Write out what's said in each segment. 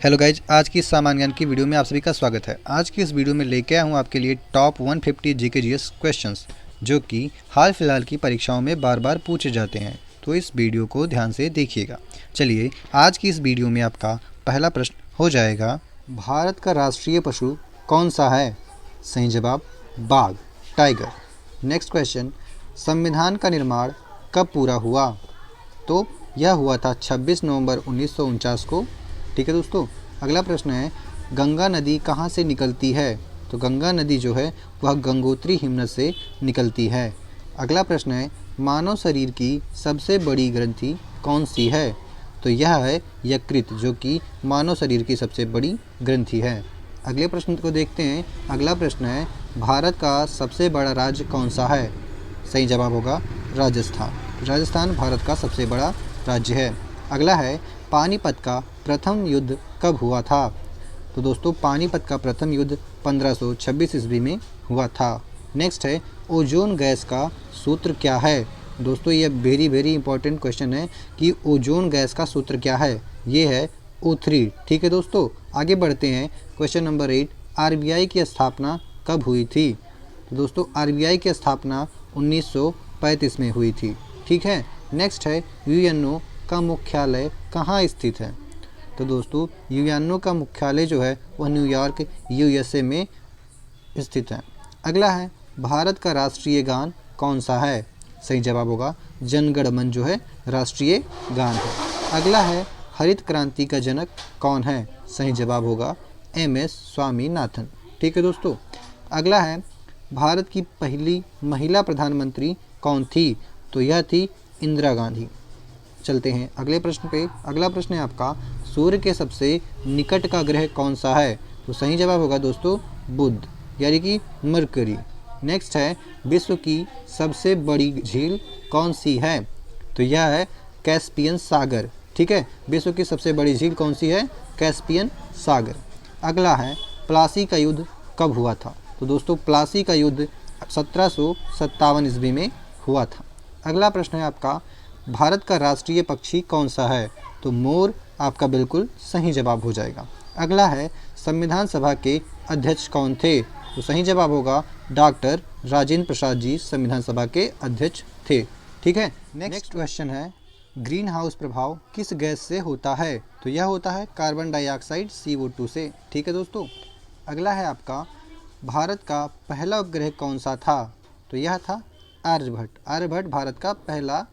Hello guys, आज की इस सामान्य ज्ञान की वीडियो में आप सभी का स्वागत है। आज की इस वीडियो में लेके आया हूँ आपके लिए टॉप 150 जीके जीएस क्वेश्चंस जो कि हाल फिलहाल की परीक्षाओं में बार बार पूछे जाते हैं। तो इस वीडियो को ध्यान से देखिएगा। चलिए, आज की इस वीडियो में आपका पहला प्रश्न हो जाएगा, भारत का राष्ट्रीय पशु कौन सा है? सही जवाब बाघ, टाइगर। नेक्स्ट क्वेश्चन, संविधान का निर्माण कब पूरा हुआ? तो यह हुआ था 26 नवंबर 1949 को। ठीक है दोस्तों। अगला प्रश्न है, गंगा नदी कहाँ से निकलती है? तो गंगा नदी जो है वह गंगोत्री हिमनद से निकलती है। अगला प्रश्न है, मानव शरीर की सबसे बड़ी ग्रंथि कौन सी है? तो यह है यकृत, जो कि मानव शरीर की सबसे बड़ी ग्रंथि है। अगले प्रश्न को देखते हैं। अगला प्रश्न है, भारत का सबसे बड़ा राज्य कौन सा है? सही जवाब होगा राजस्थान। राजस्थान भारत का सबसे बड़ा राज्य है। अगला है, पानीपत का प्रथम युद्ध कब हुआ था? तो दोस्तों, पानीपत का प्रथम युद्ध 1526 ईस्वी में हुआ था। नेक्स्ट है, ओजोन गैस का सूत्र क्या है? दोस्तों, ये वेरी इंपॉर्टेंट क्वेश्चन है कि ओजोन गैस का सूत्र क्या है। ये है O3। ठीक है दोस्तों, आगे बढ़ते हैं। क्वेश्चन नंबर 8, आरबीआई की स्थापना कब हुई थी? तो दोस्तों, आरबीआई की स्थापना 1935 में हुई थी। ठीक है। नेक्स्ट है, यूएनओ का मुख्यालय कहाँ स्थित है? तो दोस्तों, यूएनओ का मुख्यालय जो है वह न्यूयॉर्क यूएसए में स्थित है। अगला है, भारत का राष्ट्रीय गान कौन सा है? सही जवाब होगा जन गण मन जो है राष्ट्रीय गान है। अगला है, हरित क्रांति का जनक कौन है? सही जवाब होगा MS स्वामीनाथन। ठीक है दोस्तों। अगला है, भारत की पहली महिला प्रधानमंत्री कौन थी? तो यह थी इंदिरा गांधी। चलते हैं अगले प्रश्न पे। अगला प्रश्न है आपका, सूर्य के सबसे निकट का ग्रह कौन सा है? तो सही जवाब होगा दोस्तों बुध, यानी कि मरकरी। नेक्स्ट है, विश्व की सबसे बड़ी झील कौन सी है? तो यह है कैस्पियन सागर। ठीक है, विश्व की सबसे बड़ी झील कौन सी है? कैस्पियन सागर। अगला है, प्लासी का युद्ध कब हुआ था? तो दोस्तों, प्लासी का युद्ध 1757 ईस्वी में हुआ था। अगला प्रश्न है आपका, भारत का राष्ट्रीय पक्षी कौन सा है? तो मोर आपका बिल्कुल सही जवाब हो जाएगा। अगला है, संविधान सभा के अध्यक्ष कौन थे? तो सही जवाब होगा डॉक्टर राजेंद्र प्रसाद जी संविधान सभा के अध्यक्ष थे। ठीक है। नेक्स्ट क्वेश्चन है, ग्रीन हाउस प्रभाव किस गैस से होता है? तो यह होता है कार्बन डाइऑक्साइड CO2 से। ठीक है दोस्तों। अगला है आपका, भारत का पहला उपग्रह कौन सा था? तो यह था आर्यभट्ट। आर्यभट्ट भारत का पहला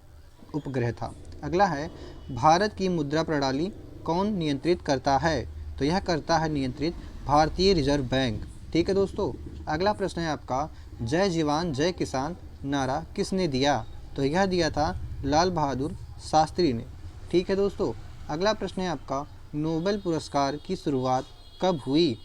उपग्रह था। अगला है, भारत की मुद्रा प्रणाली कौन नियंत्रित करता है? तो यह करता है नियंत्रित भारतीय रिजर्व बैंक। ठीक है दोस्तों। अगला प्रश्न है आपका, जय जवान जय किसान नारा किसने दिया? तो यह दिया था लाल बहादुर शास्त्री ने। ठीक है दोस्तों। अगला प्रश्न है आपका, नोबेल पुरस्कार की शुरुआत कब हुई?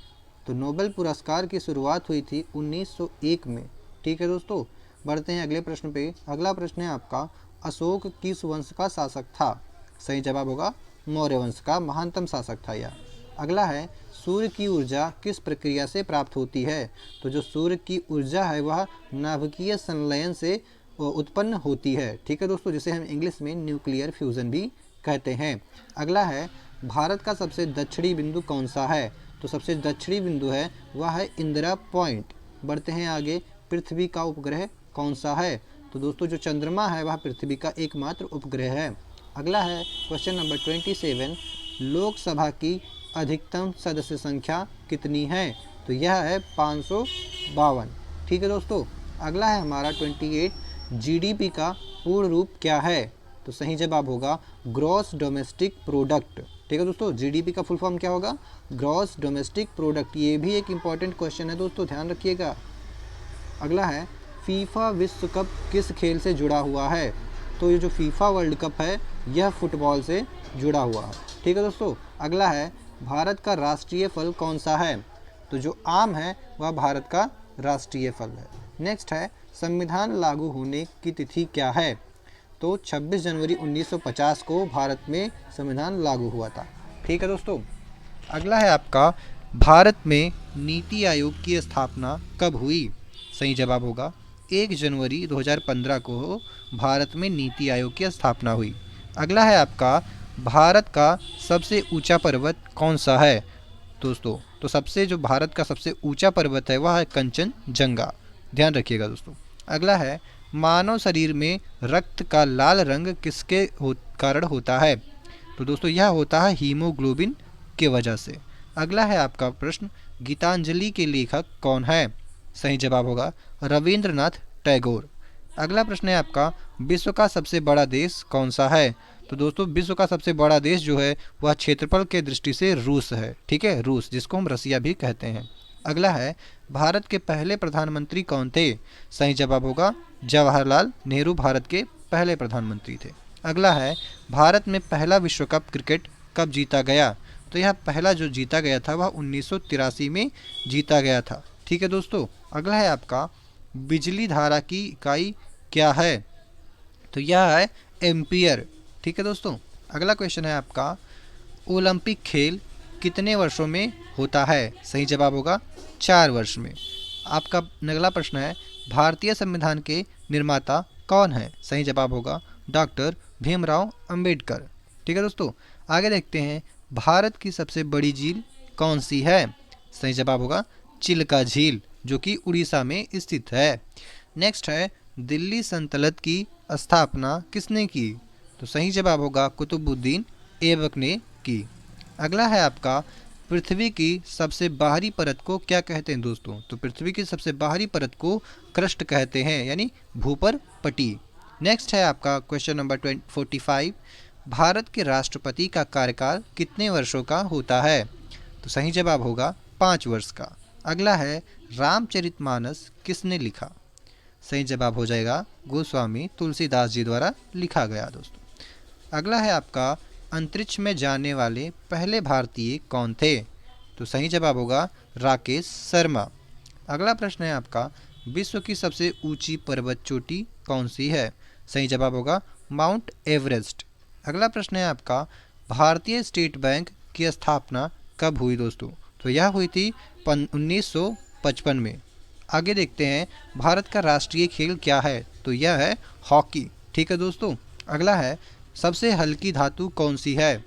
तो नोबेल पुरस्कार की शुरुआत हुई थी 1901 में। ठीक है दोस्तों। बढ़ते हैं अगले प्रश्न पे। अगला प्रश्न है आपका, अशोक किस वंश का शासक था? सही जवाब होगा मौर्य वंश का महानतम शासक था यह। अगला है, सूर्य की ऊर्जा किस प्रक्रिया से प्राप्त होती है? तो जो सूर्य की ऊर्जा है वह नाभिकीय संलयन से उत्पन्न होती है। ठीक है दोस्तों, जिसे हम इंग्लिश में न्यूक्लियर फ्यूजन भी कहते हैं। अगला है, भारत का सबसे दक्षिणी बिंदु कौन सा है? तो सबसे दक्षिणी बिंदु है वह है इंदिरा पॉइंट। बढ़ते हैं आगे, पृथ्वी का उपग्रह कौन सा है? तो दोस्तों, जो चंद्रमा है वह पृथ्वी का एकमात्र उपग्रह है। अगला है क्वेश्चन नंबर 27, लोकसभा की अधिकतम सदस्य संख्या कितनी है? तो यह है 552। ठीक है दोस्तों। अगला है हमारा 28, GDP का पूर्ण रूप क्या है? तो सही जवाब होगा ग्रॉस डोमेस्टिक प्रोडक्ट। ठीक है दोस्तों, GDP का फुल फॉर्म क्या होगा? Gross domestic product. ये भी एक इम्पॉर्टेंट क्वेश्चन है दोस्तों, ध्यान रखिएगा। अगला है, फीफा विश्व कप किस खेल से जुड़ा हुआ है? तो ये जो फीफा वर्ल्ड कप है यह फुटबॉल से जुड़ा हुआ है। ठीक है दोस्तों। अगला है, भारत का राष्ट्रीय फल कौन सा है? तो जो आम है वह भारत का राष्ट्रीय फल है। नेक्स्ट है, संविधान लागू होने की तिथि क्या है? तो 26 जनवरी 1950 को भारत में संविधान लागू हुआ था। ठीक है दोस्तों। अगला है आपका, भारत में नीति आयोग की स्थापना कब हुई? सही जवाब होगा 1 जनवरी 2015 को भारत में नीति आयोग की स्थापना हुई। अगला है आपका, भारत का सबसे ऊंचा पर्वत कौन सा है दोस्तों? तो सबसे जो भारत का सबसे ऊंचा पर्वत है वह है कंचनजंगा, ध्यान रखिएगा दोस्तों। अगला है, मानव शरीर में रक्त का लाल रंग किसके कारण होता है? तो दोस्तों यह होता है हीमोग्लोबिन के वजह से। अगला है आपका प्रश्न, गीतांजलि के लेखक कौन है? सही जवाब होगा रविंद्रनाथ टैगोर। अगला प्रश्न है आपका, विश्व का सबसे बड़ा देश कौन सा है? तो दोस्तों विश्व का सबसे बड़ा देश जो है वह क्षेत्रफल के दृष्टि से रूस है, ठीक है, रूस, जिसको हम रसिया भी कहते हैं। अगला है, भारत के पहले प्रधानमंत्री कौन थे? सही जवाब होगा जवाहरलाल नेहरू भारत के पहले प्रधानमंत्री थे। अगला है, भारत में पहला विश्व कप क्रिकेट कब जीता गया? तो यह पहला जो जीता गया था वह 1983 में जीता गया था, ठीक है दोस्तों। अगला है आपका, बिजली धारा की इकाई क्या है? तो यह है एम्पियर, ठीक है दोस्तों। अगला क्वेश्चन है आपका, ओलंपिक खेल कितने वर्षों में होता है? सही जवाब होगा 4 वर्ष में। आपका अगला प्रश्न है, भारतीय संविधान के निर्माता कौन है? सही जवाब होगा डॉक्टर भीमराव अंबेडकर, ठीक है दोस्तों। आगे देखते हैं, भारत की सबसे बड़ी झील कौन सी है? सही जवाब होगा चिल्का झील, जो कि उड़ीसा में स्थित है। नेक्स्ट है, दिल्ली सल्तनत की स्थापना किसने की? तो सही जवाब होगा कुतुबुद्दीन ऐबक ने की। अगला है आपका, पृथ्वी की सबसे बाहरी परत को क्या कहते हैं दोस्तों? तो पृथ्वी की सबसे बाहरी परत को क्रस्ट कहते हैं, यानी भूपर पटी। नेक्स्ट है आपका क्वेश्चन नंबर 45, भारत के राष्ट्रपति का कार्यकाल कितने वर्षों का होता है? तो सही जवाब होगा 5 वर्ष का। अगला है, रामचरितमानस किसने लिखा? सही जवाब हो जाएगा गोस्वामी तुलसीदास जी द्वारा लिखा गया दोस्तों। अगला है आपका, अंतरिक्ष में जाने वाले पहले भारतीय कौन थे? तो सही जवाब होगा राकेश शर्मा। अगला प्रश्न है आपका, विश्व की सबसे ऊंची पर्वत चोटी कौन सी है? सही जवाब होगा माउंट एवरेस्ट। अगला प्रश्न है आपका, भारतीय स्टेट बैंक की स्थापना कब हुई दोस्तों? तो यह हुई थी 1955 में। आगे देखते हैं, भारत का राष्ट्रीय खेल क्या है? तो यह है हॉकी, ठीक है दोस्तों। अगला है, सबसे हल्की धातु कौन सी है?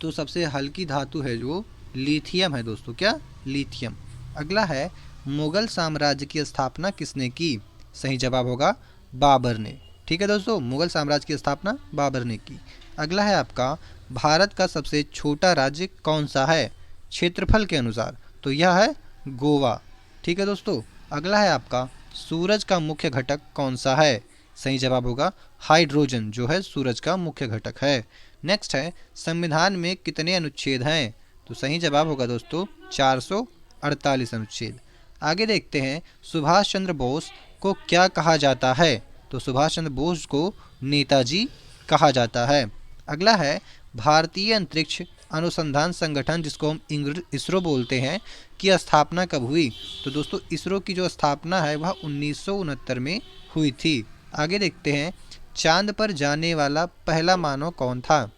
तो सबसे हल्की धातु है जो लिथियम है दोस्तों, क्या? लिथियम। अगला है, मुगल साम्राज्य की स्थापना किसने की? सही जवाब होगा बाबर ने, ठीक है दोस्तों, मुगल साम्राज्य की स्थापना बाबर ने की। अगला है आपका, भारत का सबसे छोटा राज्य कौन सा है क्षेत्रफल के अनुसार? तो यह है गोवा, ठीक है दोस्तों। अगला है आपका, सूरज का मुख्य घटक कौन सा है? सही जवाब होगा हाइड्रोजन, जो है सूरज का मुख्य घटक है। नेक्स्ट है, संविधान में कितने अनुच्छेद हैं? तो सही जवाब होगा दोस्तों 448 अनुच्छेद। आगे देखते हैं, सुभाष चंद्र बोस को क्या कहा जाता है? तो सुभाष चंद्र बोस को नेताजी कहा जाता है। अगला है, भारतीय अंतरिक्ष अनुसंधान संगठन, जिसको हम इसरो बोलते हैं, की स्थापना कब हुई? तो दोस्तों इसरो की जो स्थापना है वह 1969 में हुई थी। आगे देखते हैं, चांद पर जाने वाला पहला मानव कौन था?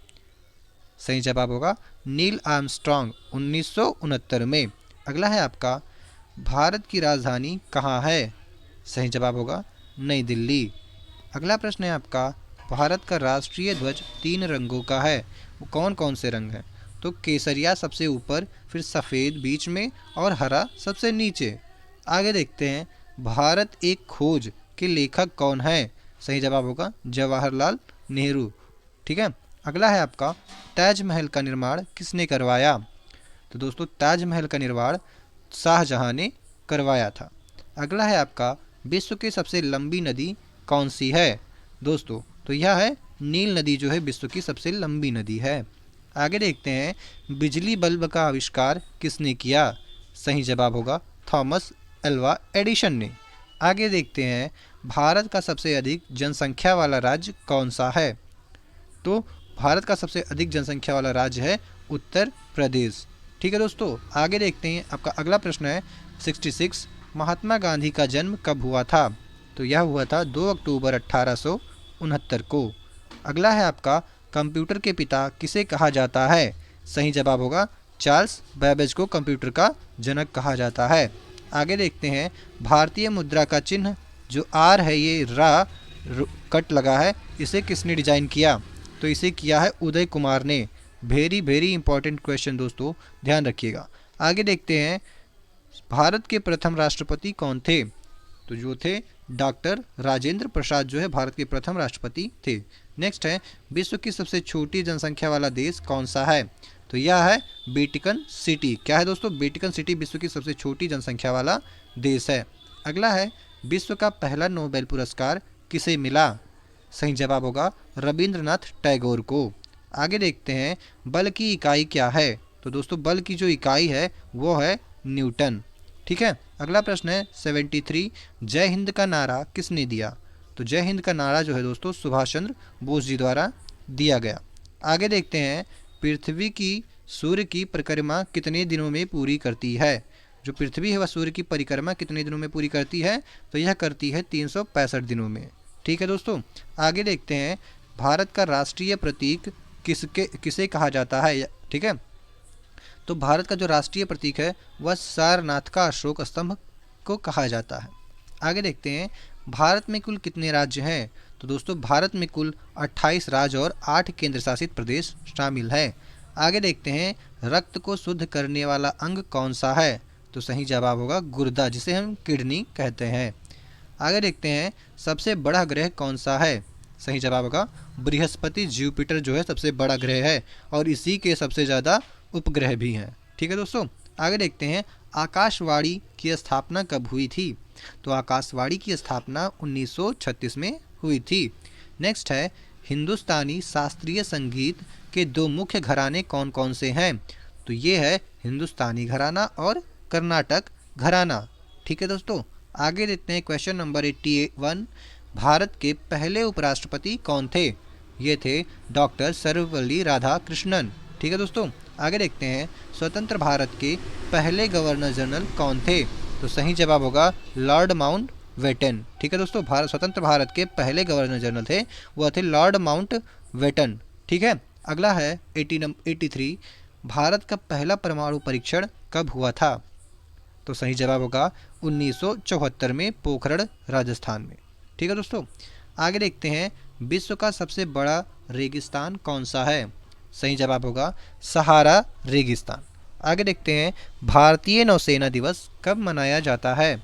सही जवाब होगा नील आर्मस्ट्रॉन्ग, 1969 में। अगला है आपका, भारत की राजधानी कहाँ है? सही जवाब होगा नई दिल्ली। अगला प्रश्न है आपका, भारत का राष्ट्रीय ध्वज 3 रंगों का है, वो कौन कौन से रंग हैं? तो केसरिया सबसे ऊपर, फिर सफ़ेद बीच में और हरा सबसे नीचे। आगे देखते हैं, भारत एक खोज के लेखक कौन है? सही जवाब होगा जवाहरलाल नेहरू, ठीक है। अगला है आपका, ताजमहल का निर्माण किसने करवाया? तो दोस्तों ताजमहल का निर्माण शाहजहां ने करवाया था। अगला है आपका, विश्व की सबसे लंबी नदी कौन सी है? दोस्तों तो यह है नील नदी, जो है विश्व की सबसे लंबी नदी है। आगे देखते हैं, बिजली बल्ब का आविष्कार किसने किया? सही जवाब होगा थॉमस एल्वा एडिसन ने। आगे देखते हैं, भारत का सबसे अधिक जनसंख्या वाला राज्य कौन सा है? तो भारत का सबसे अधिक जनसंख्या वाला राज्य है उत्तर प्रदेश, ठीक है दोस्तों। आगे देखते हैं, आपका अगला प्रश्न है 66, महात्मा गांधी का जन्म कब हुआ था? तो यह हुआ था 2 अक्टूबर 1869 को। अगला है आपका, कंप्यूटर के पिता किसे कहा जाता है? सही जवाब होगा चार्ल्स बैबेज को कंप्यूटर का जनक कहा जाता है। आगे देखते हैं, भारतीय मुद्रा का चिन्ह जो आर है, ये रा कट लगा है, इसे किसने डिजाइन किया? तो इसे किया है उदय कुमार ने। वेरी वेरी इंपॉर्टेंट क्वेश्चन दोस्तों, ध्यान रखिएगा। आगे देखते हैं, भारत के प्रथम राष्ट्रपति कौन थे? तो जो थे डॉक्टर राजेंद्र प्रसाद जो है भारत के प्रथम राष्ट्रपति थे। नेक्स्ट है, विश्व की सबसे छोटी जनसंख्या वाला देश कौन सा है? तो यह है वेटिकन सिटी। क्या है दोस्तों? वेटिकन सिटी विश्व की सबसे छोटी जनसंख्या वाला देश है। अगला है, विश्व का पहला नोबेल पुरस्कार किसे मिला? सही जवाब होगा रविंद्रनाथ टैगोर को। आगे देखते हैं, बल की इकाई क्या है? तो दोस्तों बल की जो इकाई है वो है न्यूटन। ठीक है। अगला प्रश्न है 73, जय हिंद का नारा किसने दिया? तो जय हिंद का नारा जो है दोस्तों सुभाष चंद्र बोस जी द्वारा दिया गया। आगे देखते हैं, पृथ्वी की सूर्य की परिक्रमा कितने दिनों में पूरी करती है? जो पृथ्वी है वह सूर्य की परिक्रमा कितने दिनों में पूरी करती है? तो यह करती है 365 दिनों में। ठीक है दोस्तों। आगे देखते हैं, भारत का राष्ट्रीय प्रतीक किसे कहा जाता है? ठीक है, तो भारत का जो राष्ट्रीय प्रतीक है वह सारनाथ का अशोक स्तंभ को कहा जाता है। आगे देखते हैं, भारत में कुल कितने राज्य हैं? तो दोस्तों भारत में कुल 28 राज्य और 8 केंद्र शासित प्रदेश शामिल है। आगे देखते हैं, रक्त को शुद्ध करने वाला अंग कौन सा है? तो सही जवाब होगा गुर्दा, जिसे हम किडनी कहते हैं। आगे देखते हैं, सबसे बड़ा ग्रह कौन सा है? सही जवाब होगा बृहस्पति। जुपिटर जो है सबसे बड़ा ग्रह है और इसी के सबसे ज़्यादा उपग्रह भी हैं। ठीक है दोस्तों। आगे देखते हैं, आकाशवाणी की स्थापना कब हुई थी? तो आकाशवाणी की स्थापना 1936 में हुई थी। नेक्स्ट है, हिंदुस्तानी शास्त्रीय संगीत के दो मुख्य घराने कौन कौन से हैं? तो ये है हिंदुस्तानी घराना और कर्नाटक घराना। ठीक है दोस्तों। आगे देखते हैं क्वेश्चन नंबर 81, भारत के पहले उपराष्ट्रपति कौन थे? ये थे डॉक्टर सर्वपल्ली राधाकृष्णन। ठीक है दोस्तों। आगे देखते हैं, स्वतंत्र भारत के पहले गवर्नर जनरल कौन थे? तो सही जवाब होगा लॉर्ड माउंट बेटन। ठीक है दोस्तों। स्वतंत्र भारत के पहले गवर्नर जनरल थे वह थे लॉर्ड माउंट बेटन। ठीक है। अगला है 83, भारत का पहला परमाणु परीक्षण कब हुआ था? तो सही जवाब होगा 1974 में पोखरण राजस्थान में। ठीक है दोस्तों। आगे देखते हैं, विश्व का सबसे बड़ा रेगिस्तान कौन सा है? सही जवाब होगा सहारा रेगिस्तान। आगे देखते हैं, भारतीय नौसेना दिवस कब मनाया जाता है?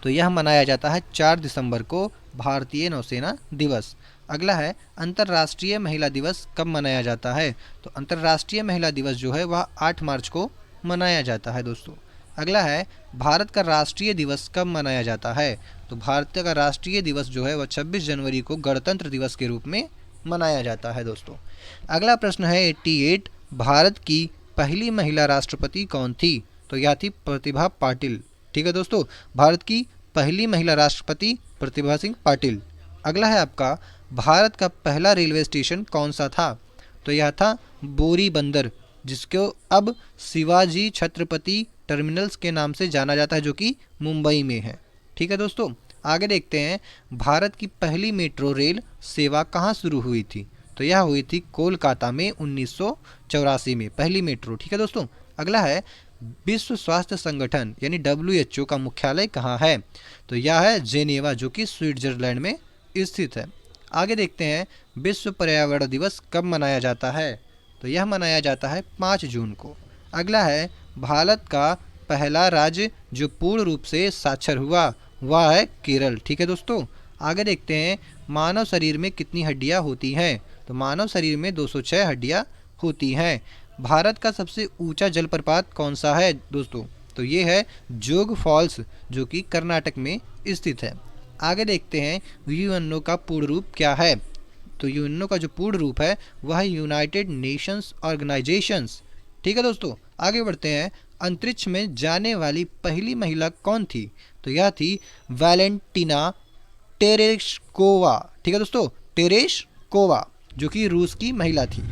तो यह मनाया जाता है 4 दिसंबर को, भारतीय नौसेना दिवस। अगला है, अंतर्राष्ट्रीय महिला दिवस कब मनाया जाता है? तो अंतर्राष्ट्रीय महिला दिवस जो है वह 8 मार्च को मनाया जाता है दोस्तों। अगला है, भारत का राष्ट्रीय दिवस कब मनाया जाता है? तो भारत का राष्ट्रीय दिवस जो है वह 26 जनवरी को गणतंत्र दिवस के रूप में मनाया जाता है दोस्तों। अगला प्रश्न है 88, भारत की पहली महिला राष्ट्रपति कौन थी? तो यह थी प्रतिभा पाटिल। ठीक है दोस्तों। भारत की पहली महिला राष्ट्रपति प्रतिभा सिंह पाटिल। अगला है आपका, भारत का पहला रेलवे स्टेशन कौन सा था? तो यह था बोरी बंदर, जिसको अब शिवाजी छत्रपति टर्मिनल्स के नाम से जाना जाता है, जो कि मुंबई में है। ठीक है दोस्तों। आगे देखते हैं, भारत की पहली मेट्रो रेल सेवा कहाँ शुरू हुई थी? तो यह हुई थी कोलकाता में 1984 में पहली मेट्रो। ठीक है दोस्तों। अगला है, विश्व स्वास्थ्य संगठन यानी WHO का मुख्यालय कहाँ है? तो यह है जेनेवा, जो कि स्विट्जरलैंड में स्थित है। आगे देखते हैं, विश्व पर्यावरण दिवस कब मनाया जाता है? तो यह मनाया जाता है 5 जून को। अगला है, भारत का पहला राज्य जो पूर्ण रूप से साक्षर हुआ वह है केरल। ठीक है दोस्तों। आगे देखते हैं, मानव शरीर में कितनी हड्डियां होती हैं? तो मानव शरीर में 206 हड्डियां होती हैं। भारत का सबसे ऊंचा जलप्रपात कौन सा है दोस्तों? तो ये है जोग फॉल्स, जो कि कर्नाटक में स्थित है। आगे देखते हैं, यूएनओ का पूर्ण रूप क्या है? तो यूएनओ का जो पूर्ण रूप है वह है यूनाइटेड नेशंस ऑर्गेनाइजेशंस। ठीक है दोस्तों। आगे बढ़ते हैं, अंतरिक्ष में जाने वाली पहली महिला कौन थी? तो यह थी वैलेंटिना टेरेस्कोवा। ठीक है दोस्तों, टेरेस्कोवा, जो कि रूस की महिला थी।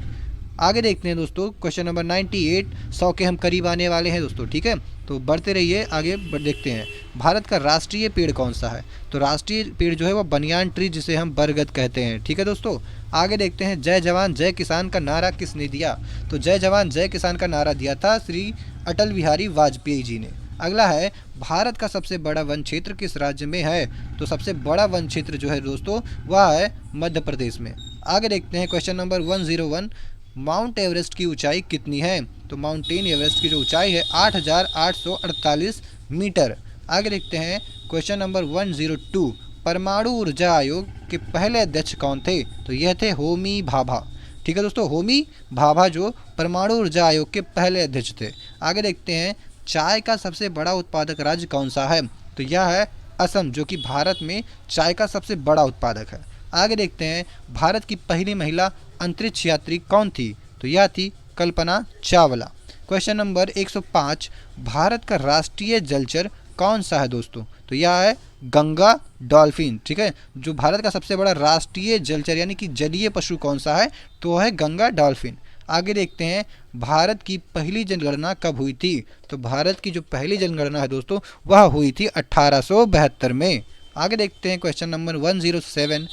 आगे देखते हैं दोस्तों, क्वेश्चन नंबर 98, 100 के हम करीब आने वाले हैं दोस्तों। ठीक है, तो बढ़ते रहिए, आगे देखते हैं, भारत का राष्ट्रीय पेड़ कौन सा है? तो राष्ट्रीय पेड़ जो है वो बनियान ट्री, जिसे हम बरगद कहते हैं। ठीक है दोस्तों। आगे देखते हैं, जय जवान जय किसान का नारा किसने दिया? तो जय जवान जय किसान का नारा दिया था श्री अटल बिहारी वाजपेयी जी ने। अगला है भारत का सबसे बड़ा वन क्षेत्र किस राज्य में है? तो सबसे बड़ा वन क्षेत्र जो है दोस्तों वह है मध्य प्रदेश में। आगे देखते हैं क्वेश्चन नंबर 101, माउंट एवरेस्ट की ऊंचाई कितनी है? तो माउंटेन एवरेस्ट की जो ऊंचाई है 8,848 मीटर। आगे देखते हैं क्वेश्चन नंबर 102, परमाणु ऊर्जा आयोग के पहले अध्यक्ष कौन थे? तो यह थे होमी भाभा। ठीक है दोस्तों, होमी भाभा जो परमाणु ऊर्जा आयोग के पहले अध्यक्ष थे। आगे देखते हैं चाय का सबसे बड़ा उत्पादक राज्य कौन सा है? तो यह है असम, जो कि भारत में चाय का सबसे बड़ा उत्पादक है। आगे देखते हैं भारत की पहली महिला अंतरिक्ष यात्री कौन थी? तो यह थी कल्पना चावला। क्वेश्चन नंबर 105, भारत का राष्ट्रीय जलचर कौन सा है दोस्तों? तो यह है गंगा डॉल्फिन। ठीक है, जो भारत का सबसे बड़ा राष्ट्रीय जलचर यानी कि जलीय पशु कौन सा है? तो वह है गंगा डॉल्फिन। आगे देखते हैं भारत की पहली जनगणना कब हुई थी? तो भारत की जो पहली जनगणना है दोस्तों वह हुई थी 1872 में। आगे देखते हैं क्वेश्चन नंबर 107,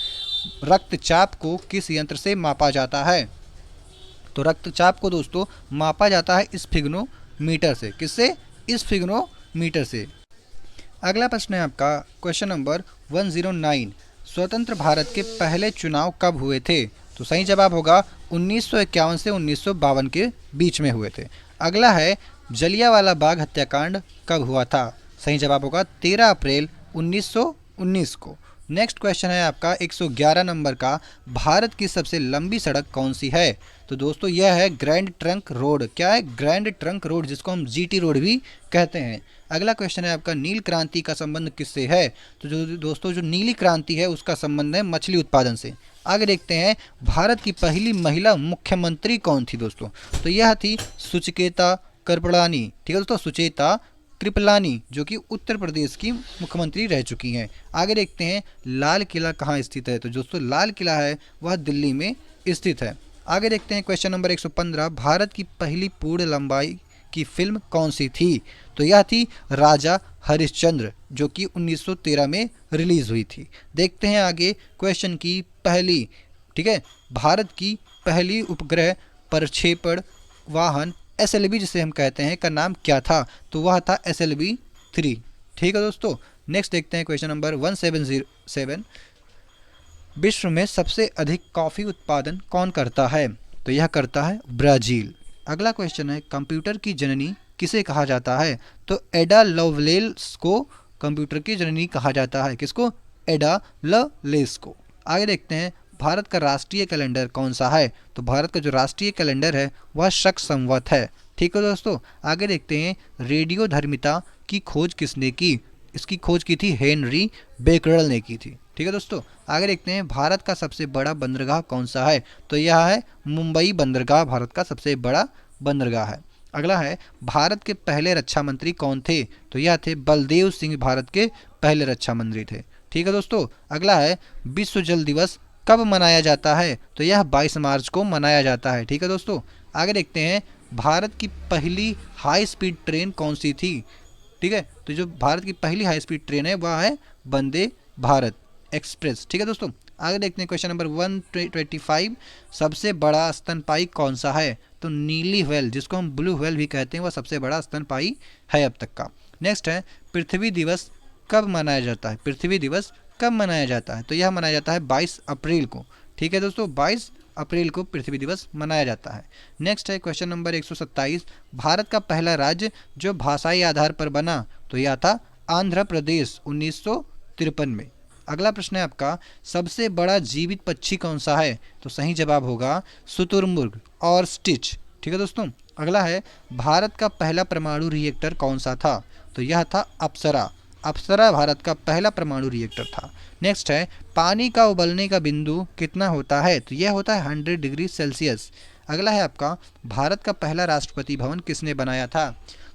रक्तचाप को किस यंत्र से मापा जाता है? तो रक्तचाप को दोस्तों मापा जाता है स्फिग्नोमीटर से। किससे? स्फिग्नोमीटर से। अगला प्रश्न है आपका क्वेश्चन नंबर 109, स्वतंत्र भारत के पहले चुनाव कब हुए थे? तो सही जवाब होगा 1951 से 1952 के बीच में हुए थे। अगला है जलियांवाला बाग हत्याकांड कब हुआ था? सही जवाब होगा 13 अप्रैल 1919 को। नेक्स्ट क्वेश्चन है आपका 111 नंबर का, भारत की सबसे लंबी सड़क कौन सी है? तो दोस्तों यह है ग्रैंड ट्रंक रोड। क्या है? ग्रैंड ट्रंक रोड, जिसको हम जीटी रोड भी कहते हैं। अगला क्वेश्चन है आपका, नील क्रांति का संबंध किससे है? तो जो दोस्तों जो नीली क्रांति है उसका संबंध है मछली उत्पादन से। आगे देखते हैं भारत की पहली महिला मुख्यमंत्री कौन थी दोस्तों? तो यह थी सुचिकेता कृपलानी। ठीक है दोस्तों, सुचेता कृपलानी, जो कि उत्तर प्रदेश की मुख्यमंत्री रह चुकी हैं। आगे देखते हैं लाल किला कहाँ स्थित है? तो दोस्तों लाल किला है वह दिल्ली में स्थित है। आगे देखते हैं क्वेश्चन नंबर 115, भारत की पहली पूर्ण लंबाई की फिल्म कौन सी थी? तो यह थी राजा हरिश्चंद्र, जो कि 1913 में रिलीज हुई थी। देखते हैं आगे क्वेश्चन की पहली, ठीक है, भारत की पहली उपग्रह प्रक्षेपण वाहन SLV जिसे हम कहते हैं का नाम क्या था? तो वह था SLV-3। ठीक है दोस्तों, नेक्स्ट देखते हैं क्वेश्चन नंबर 177, विश्व में सबसे अधिक कॉफ़ी उत्पादन कौन करता है? तो यह करता है ब्राज़ील। अगला क्वेश्चन है, कंप्यूटर की जननी किसे कहा जाता है? तो एडा लवलेस को कंप्यूटर की जननी कहा जाता है। किसको? एडा लवलेस को। आगे देखते हैं भारत का राष्ट्रीय कैलेंडर कौन सा है? तो भारत का जो राष्ट्रीय कैलेंडर है वह शक संवत है। ठीक है दोस्तों, आगे देखते हैं रेडियो धर्मिता की खोज किसने की? इसकी खोज की थी हेनरी बेकरल ने की थी। ठीक है दोस्तों, आगे देखते हैं भारत का सबसे बड़ा बंदरगाह कौन सा है? तो यह है मुंबई बंदरगाह, भारत का सबसे बड़ा बंदरगाह है। अगला है भारत के पहले रक्षा मंत्री कौन थे? तो यह थे बलदेव सिंह, भारत के पहले रक्षा मंत्री थे। ठीक है दोस्तों, अगला है विश्व जल दिवस कब मनाया जाता है? तो यह 22 मार्च को मनाया जाता है। ठीक है दोस्तों, आगे देखते हैं भारत की पहली हाई स्पीड ट्रेन कौन सी थी? ठीक है, तो जो भारत की पहली हाई स्पीड ट्रेन है वह है वंदे भारत एक्सप्रेस। ठीक है दोस्तों, आगे देखते हैं क्वेश्चन नंबर 125, सबसे बड़ा स्तनपायी कौन सा है? तो नीली व्हेल, जिसको हम ब्लू व्हेल भी कहते हैं, वह सबसे बड़ा स्तनपायी है अब तक का। नेक्स्ट है पृथ्वी दिवस कब मनाया जाता है? पृथ्वी दिवस कब मनाया जाता है? तो यह मनाया जाता है 22 अप्रैल को। ठीक है दोस्तों, 22 अप्रैल को पृथ्वी दिवस मनाया जाता है। नेक्स्ट है क्वेश्चन नंबर 127, भारत का पहला राज्य जो भाषाई आधार पर बना? तो यह था आंध्र प्रदेश 1953 में। अगला प्रश्न है आपका, सबसे बड़ा जीवित पक्षी कौन सा है? तो सही जवाब होगा शुतुरमुर्ग और स्टिच। ठीक है दोस्तों, अगला है भारत का पहला परमाणु रिएक्टर कौन सा था? तो यह था अप्सरा। अप्सरा भारत का पहला परमाणु रिएक्टर था। नेक्स्ट है पानी का उबलने का बिंदु कितना होता है? तो यह होता है 100 डिग्री सेल्सियस। अगला है आपका भारत का पहला राष्ट्रपति भवन किसने बनाया था?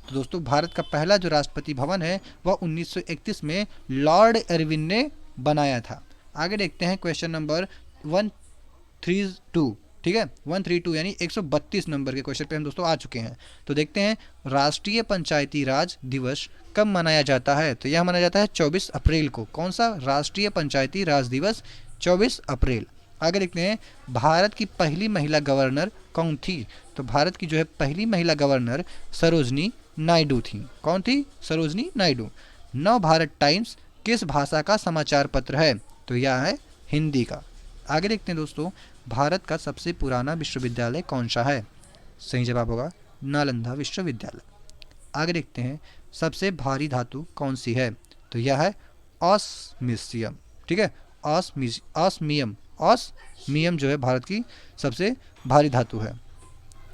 तो दोस्तों भारत का पहला जो राष्ट्रपति भवन है वह 1931 में लॉर्ड इरविन ने बनाया था। आगे देखते हैं क्वेश्चन नंबर 132। ठीक है, 132 यानी 132 नंबर के क्वेश्चन पे हम दोस्तों आ चुके हैं। तो देखते हैं राष्ट्रीय पंचायती राज दिवस कब मनाया जाता है? तो यह मनाया जाता है 24 अप्रैल को। कौन सा? राष्ट्रीय पंचायती राज दिवस 24 अप्रैल। आगे देखते हैं भारत की पहली महिला गवर्नर कौन थी? तो भारत की जो है पहली महिला गवर्नर सरोजनी नायडू थी। कौन थी? सरोजनी नायडू। नव भारत टाइम्स किस भाषा का समाचार पत्र है? तो यह है हिंदी का। आगे देखते हैं दोस्तों, भारत का सबसे पुराना विश्वविद्यालय कौन सा है? सही जवाब होगा नालंदा विश्वविद्यालय। आगे देखते हैं, सबसे भारी धातु कौन सी है? तो यह है ऑस्मियम। ठीक है, ऑस्मियम। ऑस्मियम जो है भारत की सबसे भारी धातु है।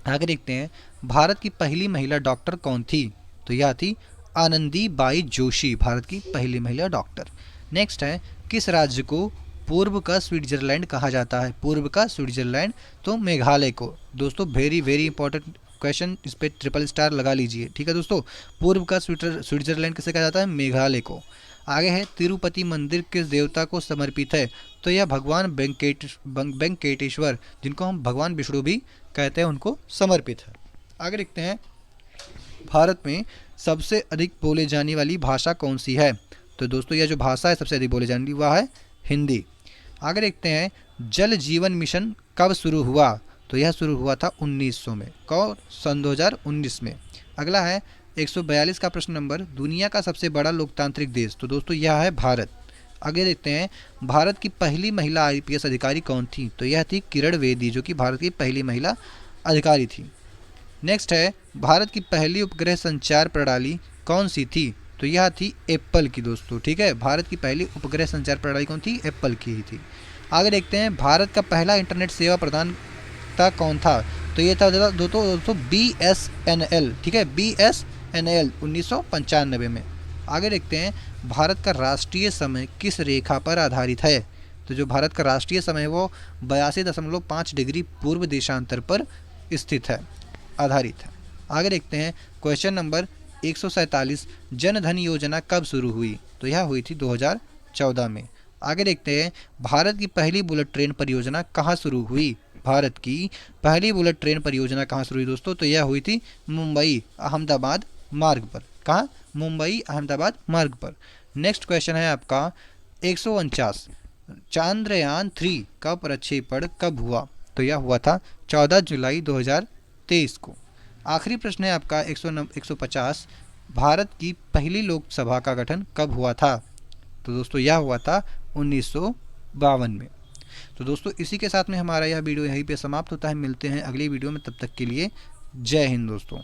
आगे देखते हैं, भारत की पहली महिला डॉक्टर कौन थी? तो यह थी आनंदी बाई जोशी, भारत की पहली महिला डॉक्टर। नेक्स्ट है, किस राज्य को पूर्व का स्विट्जरलैंड कहा जाता है? पूर्व का स्विट्जरलैंड, तो मेघालय को। दोस्तों वेरी वेरी इंपॉर्टेंट क्वेश्चन, इस पर ट्रिपल स्टार लगा लीजिए। ठीक है दोस्तों, पूर्व का स्विट्जरलैंड किसे कहा जाता है? मेघालय को। आगे है, तिरुपति मंदिर किस देवता को समर्पित है? तो यह भगवान वेंकटेश्वर, जिनको हम भगवान विष्णु भी कहते हैं, उनको समर्पित है। आगे देखते हैं, भारत में सबसे अधिक बोले जाने वाली भाषा कौन सी है? तो दोस्तों यह जो भाषा है सबसे अधिक बोले जाने वाली वह है हिंदी। आगे देखते हैं, जल जीवन मिशन कब शुरू हुआ? तो यह शुरू हुआ था 1900 में। कौन? सन 2019 में। अगला है 142 का प्रश्न नंबर, दुनिया का सबसे बड़ा लोकतांत्रिक देश? तो दोस्तों यह है भारत। आगे देखते हैं, भारत की पहली महिला IPS अधिकारी कौन थी? तो यह थी किरण बेदी, जो कि भारत की पहली महिला अधिकारी थी। नेक्स्ट है, भारत की पहली उपग्रह संचार प्रणाली कौन सी थी? तो यह थी एप्पल की दोस्तों। ठीक है, भारत की पहली उपग्रह संचार प्रणाली कौन थी? एप्पल की ही थी। आगे देखते हैं, भारत का पहला इंटरनेट सेवा प्रदाता कौन था? तो ये था दोस्तों BSNL। ठीक है, BSNL 1995 में। आगे देखते हैं, भारत का राष्ट्रीय समय किस रेखा पर आधारित है? तो जो भारत का राष्ट्रीय समय है वो 82.5 डिग्री पूर्व देशांतर पर स्थित है, आधारित है। आगे देखते हैं, क्वेश्चन नंबर 147, जन धन योजना कब शुरू हुई? तो यह हुई थी 2014 में। आगे देखते हैं, भारत की पहली बुलेट ट्रेन परियोजना कहाँ शुरू हुई? भारत की पहली बुलेट ट्रेन परियोजना कहाँ शुरू हुई दोस्तों? तो यह हुई थी मुंबई अहमदाबाद मार्ग पर। कहाँ? मुंबई अहमदाबाद मार्ग पर। नेक्स्ट क्वेश्चन है आपका 149, चांद्रयान 3 का प्रक्षेपण कब हुआ? तो यह हुआ था 14 जुलाई 2023 को। आखिरी प्रश्न है आपका 150, भारत की पहली लोकसभा का गठन कब हुआ था? तो दोस्तों यह हुआ था 1952 में। तो दोस्तों इसी के साथ में हमारा यह वीडियो यहीं पे समाप्त होता है। मिलते हैं अगली वीडियो में, तब तक के लिए जय हिंद दोस्तों।